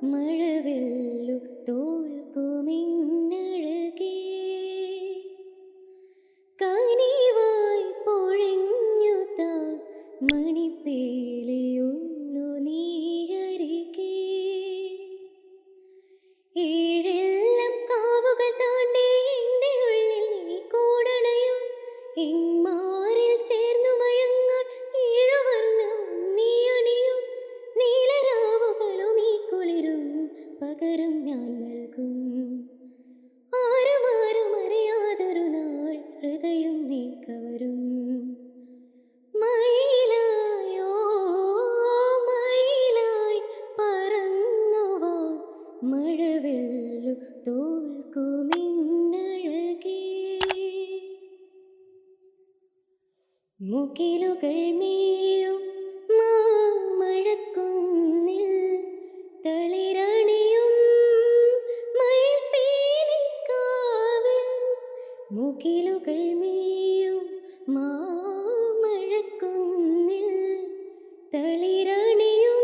മഴവില്ലു തോൽക്കുമിന്നഴകേ കനിവായി പൊഴിഞ്ഞു താ മണിപ്പേലിയൊന്നു നീയരികേ ഏഴെല്ലാം കാവുകൾ താണ്ടി എൻ്റെ ഉള്ളിൽ നീ കൂടണയും ഇമ്മാറിൽ ചേർന്നു മയങ്ങാൻ ഏഴുവർണ്ണവും നീ അണിയും നീലരാവുകളും ഈ കുളിരും പകരം ഞാൻ നൽകും ആരും അറിയാതൊരു നാൾ ഹൃദയം നീ കവരും മയിലായോ മയിലായി പറന്നുവാ മഴവില്ലു തോൽക്കുമിന്നഴകേ മുകിലുകൾ മേയും മാമഴക്കുന്നിൽ തളിരണിയും മയിൽപ്പീലിക്കാവിൽ മുകിലുകൾ മേയും മാമഴക്കുന്നിൽ തളിരണിയും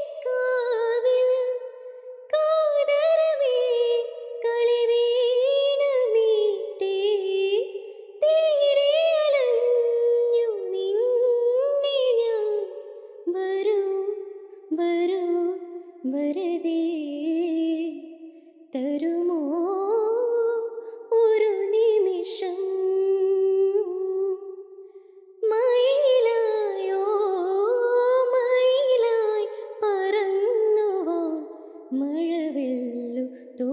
മയിൽപ്പീലിക്കാവിൽ കാതരമേ കളിവീണമീട്ടി തേടിയലഞ്ഞു നിന്നെ ഞാൻ വരൂ വരൂ വരതേ തരുമോ ഒരു നിമിഷം മയിലായോ മയിലായി പറന്നുവാ മഴവില്ലു